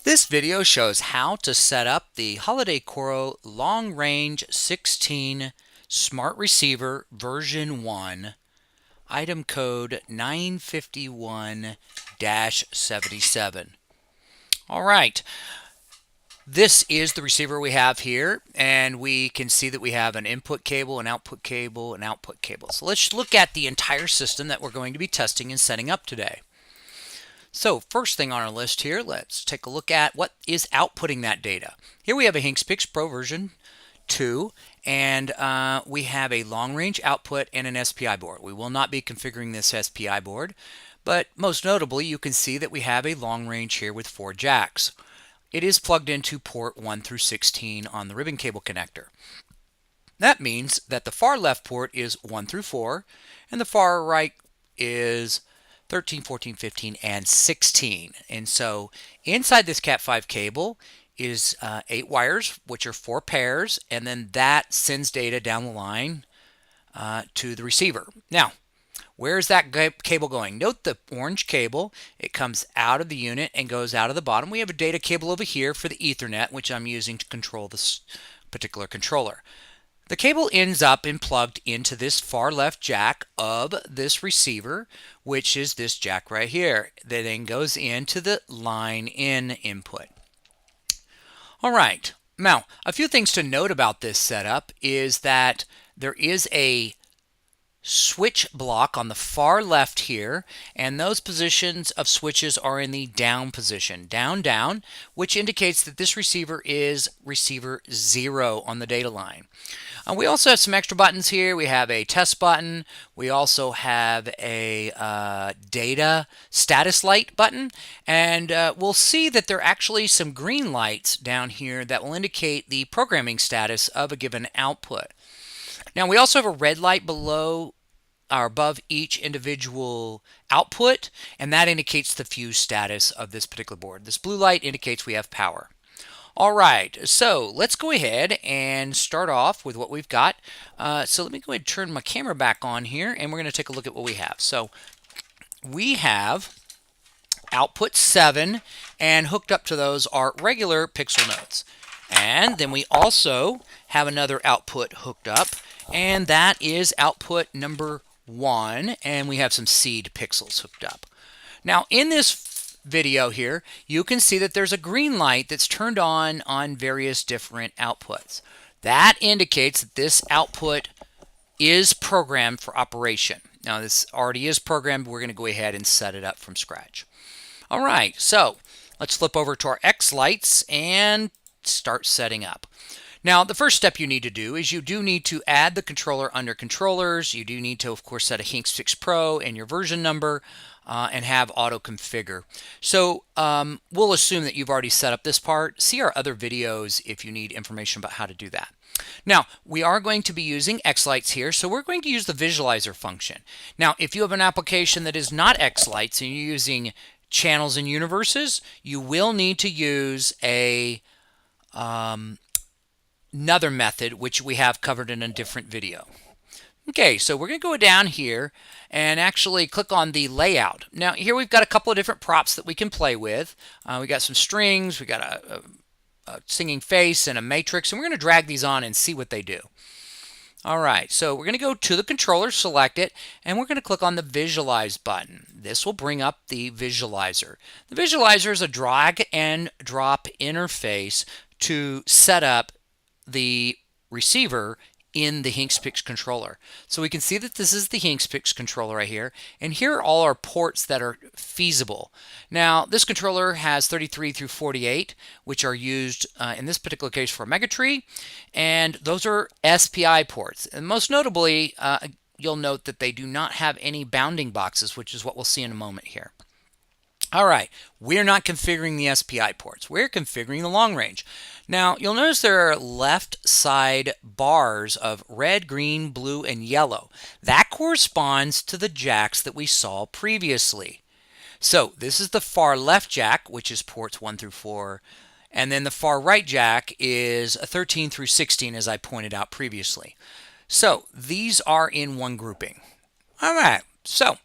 This video shows how to set up the HolidayCoro Long Range 16 Smart Receiver version 1, item code 951-77. All right, this is the receiver we have here, and we can see that we have an input cable, an output cable, an output cable. So let's look at the entire system that we're going to be testing and setting up today. So first thing on our list here, let's take a look at what is outputting that data. Here we have a HinksPix Pro version 2, and we have a long range output and an SPI board. We will not be configuring this SPI board, but most notably you can see that we have a long range here with 4 jacks. It is plugged into port 1 through 16 on the ribbon cable connector. That means that the far left port is 1 through 4, and the far right is 13, 14, 15, and 16. And so inside this Cat5 cable is 8 wires, which are 4 pairs, and then that sends data down the line to the receiver. Now, where is that cable going? Note the orange cable. It comes out of the unit and goes out of the bottom. We have a data cable over here for the Ethernet, which I'm using to control this particular controller. The cable ends up and plugged into this far left jack of this receiver, which is this jack right here, that then goes into the line in input. All right, now a few things to note about this setup is that there is a switch block on the far left here, and those positions of switches are in the down position, down, which indicates that this receiver is receiver 0 on the data line. We also have some extra buttons here. We have a test button. We also have a data status light button, and we'll see that there are actually some green lights down here that will indicate the programming status of a given output. Now we also have a red light below or above each individual output, and that indicates the fuse status of this particular board. This blue light indicates we have power. All right, so let's go ahead and start off with what we've got. So let me go ahead and turn my camera back on here, and we're going to take a look at what we have. So we have output 7, and hooked up to those are regular pixel nodes. And then we also have another output hooked up, and that is output number 1, and we have some seed pixels hooked up. Now in this video here, you can see that there's a green light that's turned on various different outputs. That indicates that this output is programmed for operation. Now this already is programmed. We're going to go ahead and set it up from scratch. All right, so let's flip over to our xLights and start setting up. Now, the first step you need to do is you do need to add the controller under controllers. You do need to, of course, set a HinksPix Pro and your version number and have auto configure. So we'll assume that you've already set up this part. See our other videos if you need information about how to do that. Now, we are going to be using xLights here, so we're going to use the visualizer function. Now, if you have an application that is not xLights and you're using channels and universes, you will need to use another method which we have covered in a different video. Okay, so we're going to go down here and actually click on the layout. Now here we've got a couple of different props that we can play with. We got some strings, we got a singing face and a matrix, and we're going to drag these on and see what they do. All right, so we're going to go to the controller, select it, and we're going to click on the Visualize button. This will bring up the visualizer. The visualizer is a drag and drop interface to set up the receiver in the HinksPix controller. So we can see that this is the HinksPix controller right here, and here are all our ports that are feasible. Now this controller has 33 through 48, which are used in this particular case for a megatree, and those are SPI ports. And most notably, you'll note that they do not have any bounding boxes, which is what we'll see in a moment here. All right, we're not configuring the SPI ports. We're configuring the long range. Now, you'll notice there are left side bars of red, green, blue, and yellow. That corresponds to the jacks that we saw previously. So this is the far left jack, which is ports 1 through 4, and then the far right jack is 13 through 16, as I pointed out previously. So these are in one grouping. All right, so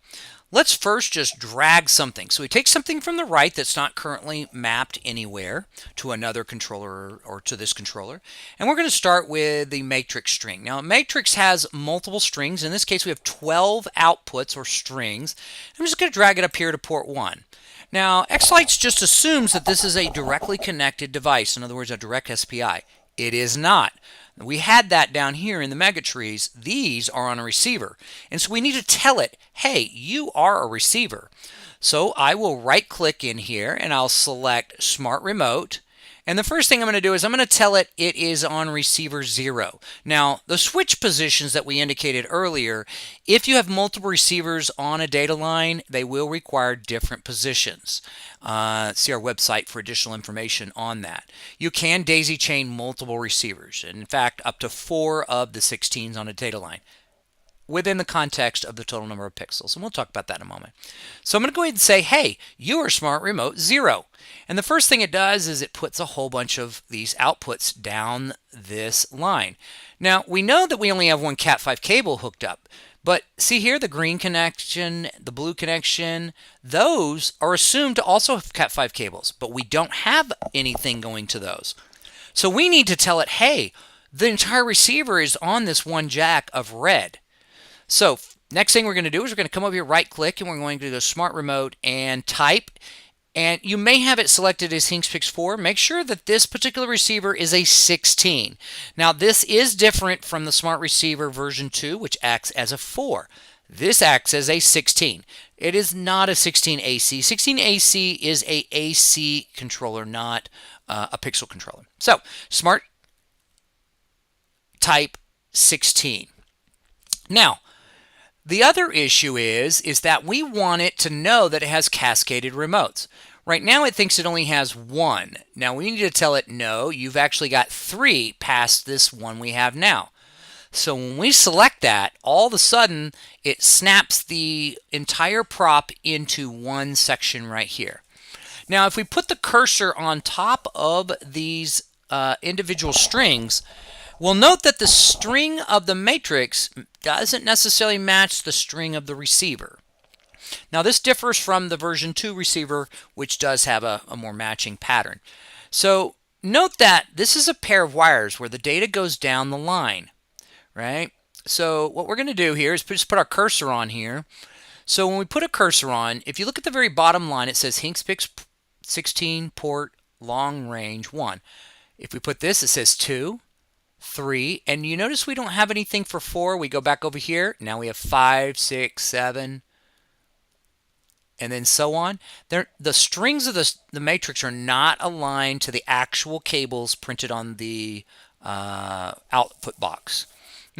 Let's first just drag something. So we take something from the right that's not currently mapped anywhere to another controller or to this controller. And we're going to start with the matrix string. Now, a matrix has multiple strings. In this case, we have 12 outputs or strings. I'm just going to drag it up here to port 1. Now, xLights just assumes that this is a directly connected device. In other words, a direct SPI. It is not. We had that down here in the megatrees. These are on a receiver. And so we need to tell it, hey, you are a receiver. So I will right click in here and I'll select Smart Remote. And the first thing I'm going to do is I'm going to tell it it is on receiver 0. Now, the switch positions that we indicated earlier, if you have multiple receivers on a data line, they will require different positions. See our website for additional information on that. You can daisy chain multiple receivers. In fact, up to 4 of the 16s on a data line, within the context of the total number of pixels. And we'll talk about that in a moment. So I'm going to go ahead and say, hey, you are Smart Remote 0. And the first thing it does is it puts a whole bunch of these outputs down this line. Now, we know that we only have one Cat5 cable hooked up. But see here, the green connection, the blue connection, those are assumed to also have Cat5 cables. But we don't have anything going to those. So we need to tell it, hey, the entire receiver is on this one jack of red. So next thing we're going to do is we're going to come over here, right click, and we're going to go Smart Remote and type. And you may have it selected as HinksPix 4. Make sure that this particular receiver is a 16. Now this is different from the Smart Receiver version 2, which acts as a 4. This acts as a 16. It is not a 16 AC. 16 AC is a AC controller, not a pixel controller. So Smart type 16. Now, the other issue is that we want it to know that it has cascaded remotes. Right now it thinks it only has 1. Now we need to tell it, no, you've actually got 3 past this one we have now. So when we select that, all of a sudden it snaps the entire prop into one section right here. Now if we put the cursor on top of these individual strings, we'll note that the string of the matrix doesn't necessarily match the string of the receiver. Now this differs from the version 2 receiver, which does have a more matching pattern. So note that this is a pair of wires where the data goes down the line, right? So what we're going to do here is just put our cursor on here. So when we put a cursor on, if you look at the very bottom line, it says HinksPix 16 port long range 1. If we put this, it says 2. 3, and you notice we don't have anything for 4. We go back over here. Now we have 5, 6, 7, and then so on. The strings of the matrix are not aligned to the actual cables printed on the output box.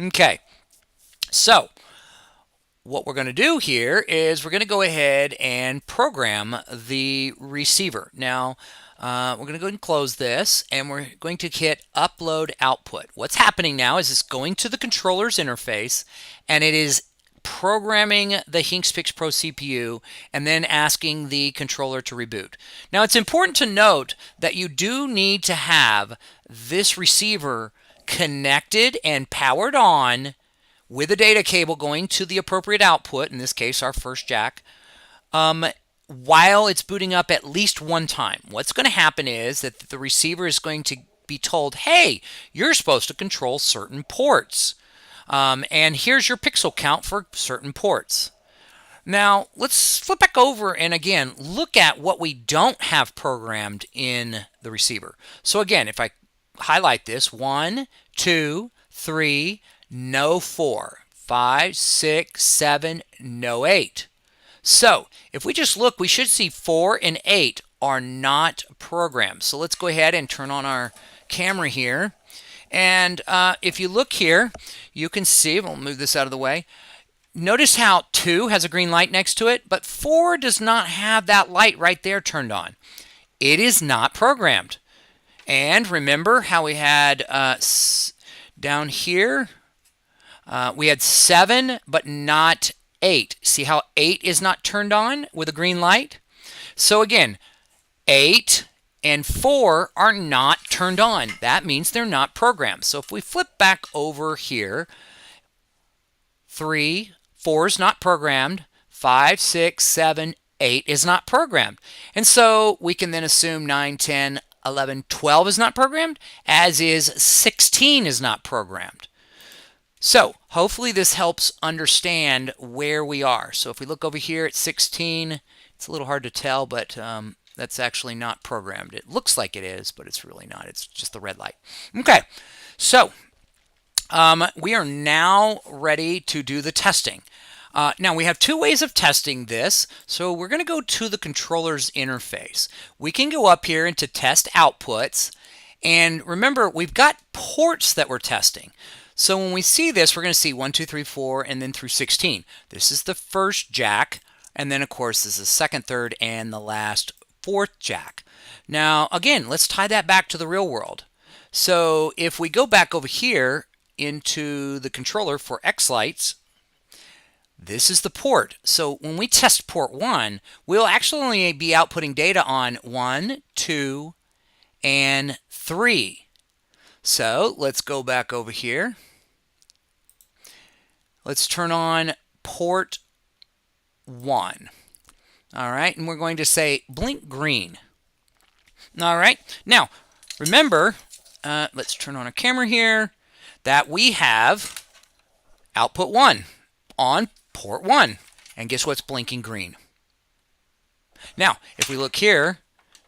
Okay, so what we're going to do here is we're going to go ahead and program the receiver. Now, we're going to go ahead and close this, and we're going to hit Upload Output. What's happening now is it's going to the controller's interface, and it is programming the HinksPix Pro CPU and then asking the controller to reboot. Now, it's important to note that you do need to have this receiver connected and powered on with a data cable going to the appropriate output, in this case our first jack, while it's booting up at least one time. What's going to happen is that the receiver is going to be told, hey, you're supposed to control certain ports. And here's your pixel count for certain ports. Now, let's flip back over and again, look at what we don't have programmed in the receiver. So again, if I highlight this, 1, 2, 3, no 4, 5, 6, 7, no 8. So if we just look, we should see 4 and 8 are not programmed. So let's go ahead and turn on our camera here. And if you look here, you can see, we'll move this out of the way. Notice how 2 has a green light next to it, but 4 does not have that light right there turned on. It is not programmed. And remember how we had down here, we had 7, but not 8. See how 8 is not turned on with a green light? So again, 8 and 4 are not turned on. That means they're not programmed. So if we flip back over here, 3, 4 is not programmed, 5, 6, 7, 8 is not programmed. And so we can then assume 9, 10, 11, 12 is not programmed, as is 16 is not programmed. So hopefully this helps understand where we are. So if we look over here at 16, it's a little hard to tell, but that's actually not programmed. It looks like it is, but it's really not. It's just the red light. Okay, so we are now ready to do the testing. Now we have two ways of testing this. So we're going to go to the controller's interface. We can go up here into test outputs. And remember, we've got ports that we're testing. So when we see this, we're going to see 1, 2, 3, 4, and then through 16. This is the first jack. And then, of course, this is the second, third, and the last fourth jack. Now, again, let's tie that back to the real world. So if we go back over here into the controller for xLights, this is the port. So when we test port 1, we'll actually be outputting data on 1, 2, and 3. So let's go back over here. Let's turn on port 1. All right, and we're going to say blink green. All right, now remember, let's turn on our camera here, that we have output 1 on port 1. And guess what's blinking green? Now, if we look here,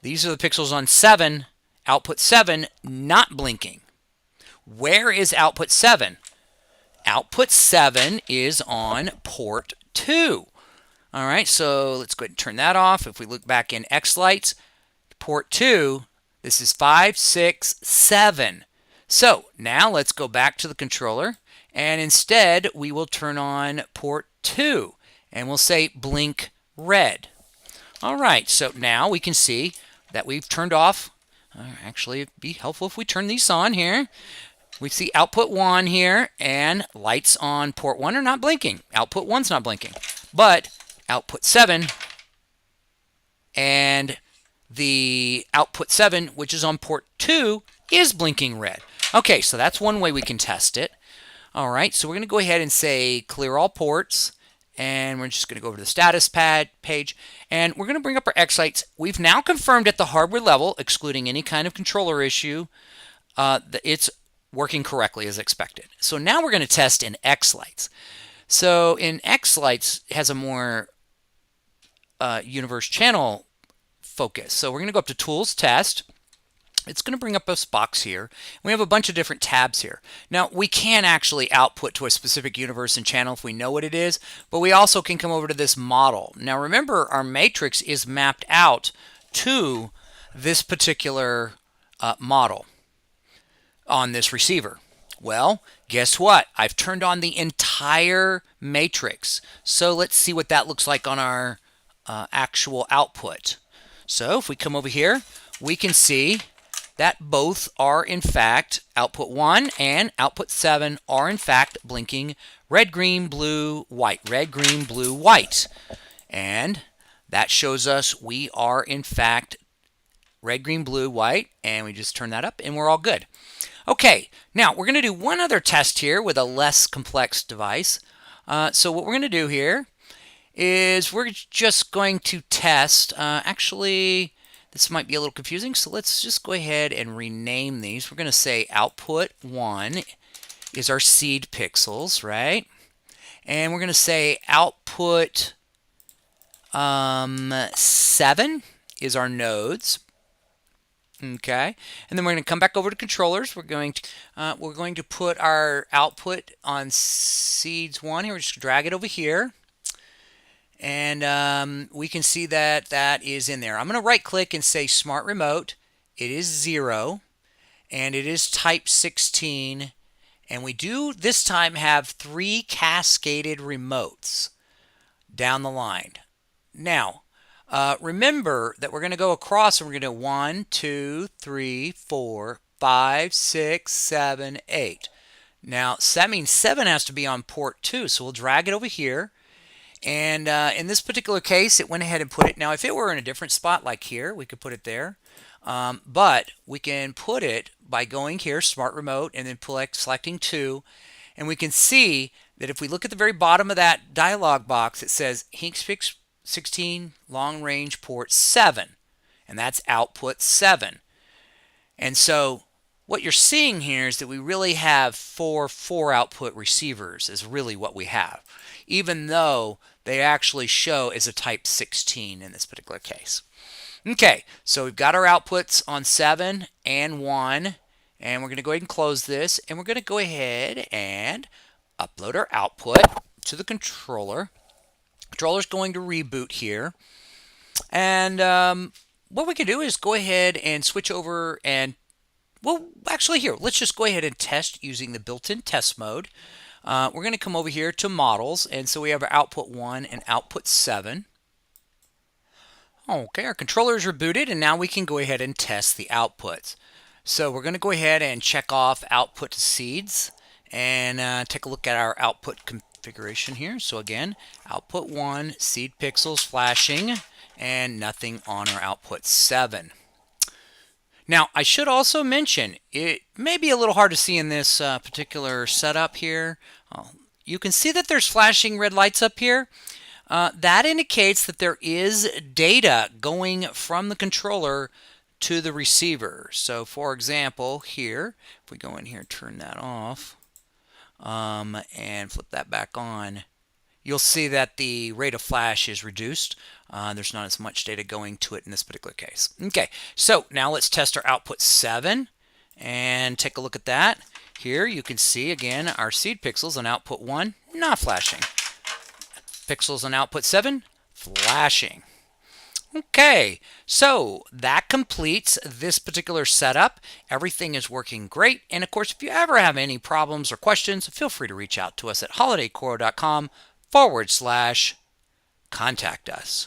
these are the pixels on 7, output 7 not blinking. Where is output 7? Output 7 is on port 2. All right, so let's go ahead and turn that off. If we look back in xLights, port 2, this is 5, 6, 7. So now let's go back to the controller, and instead we will turn on port 2, and we'll say blink red. All right, so now we can see that we've turned off. Actually, it'd be helpful if we turn these on here. We see output 1 here, and lights on port 1 are not blinking. Output 1's not blinking. But output 7 and the output 7, which is on port 2, is blinking red. Okay, so that's one way we can test it. All right, so we're going to go ahead and say clear all ports, and we're just going to go over to the status page, and we're going to bring up our xLights. We've now confirmed at the hardware level, excluding any kind of controller issue, that it's working correctly as expected. So now we're going to test in xLights. So in xLights, it has a more universe channel focus. So we're going to go up to Tools, Test. It's going to bring up this box here. We have a bunch of different tabs here. Now, we can actually output to a specific universe and channel if we know what it is, but we also can come over to this model. Now, remember, our matrix is mapped out to this particular model on this receiver. Well, guess what? I've turned on the entire matrix. So let's see what that looks like on our actual output. So if we come over here, we can see that both are in fact output 1 and output 7 are in fact blinking red, green, blue, white, red, green, blue, white. And that shows us we are in fact red, green, blue, white, and we just turn that up and we're all good. Okay, now we're going to do one other test here with a less complex device. So what we're going to do here is we're just going to test, actually this might be a little confusing, so let's just go ahead and rename these. We're going to say output 1 is our seed pixels, right? And we're going to say output 7 is our nodes. Okay, and then we're going to come back over to controllers. We're going to put our output on seeds 1 here. We're just drag it over here, and we can see that that is in there. I'm going to right click and say Smart Remote. It is 0, and it is type 16, and we do this time have 3 cascaded remotes down the line. Now, remember that we're going to go across and we're going to 1, 2, 3, 4, 5, 6, 7, 8. Now, so that means 7 has to be on port 2, so we'll drag it over here. And in this particular case, it went ahead and put it. Now, if it were in a different spot like here, we could put it there. But we can put it by going here, Smart Remote, and then selecting 2. And we can see that if we look at the very bottom of that dialog box, it says HinksPix 16 long range port 7, and that's output 7. And so what you're seeing here is that we really have four output receivers is really what we have, even though they actually show as a type 16 in this particular case. Okay, so we've got our outputs on 7 and 1, and we're going to go ahead and close this, and we're going to go ahead and upload our output to the controller. The controller's going to reboot here, and what we can do is go ahead and switch over and, well, actually here, let's just go ahead and test using the built-in test mode. We're going to come over here to models, and so we have our output 1 and output 7. Okay, our controller is rebooted, and now we can go ahead and test the outputs. So we're going to go ahead and check off output to seeds and take a look at our output configuration here. So again, output 1, seed pixels flashing, and nothing on our output 7. Now, I should also mention, it may be a little hard to see in this particular setup here. You can see that there's flashing red lights up here. That indicates that there is data going from the controller to the receiver. So for example, here, if we go in here and turn that off and flip that back on, you'll see that the rate of flash is reduced. There's not as much data going to it in this particular case. Okay, so now let's test our output 7 and take a look at that. Here you can see again our seed pixels on output 1 not flashing. Pixels on output 7 flashing. Okay, so that completes this particular setup. Everything is working great. And of course, if you ever have any problems or questions, feel free to reach out to us at holidaycoro.com/contact us.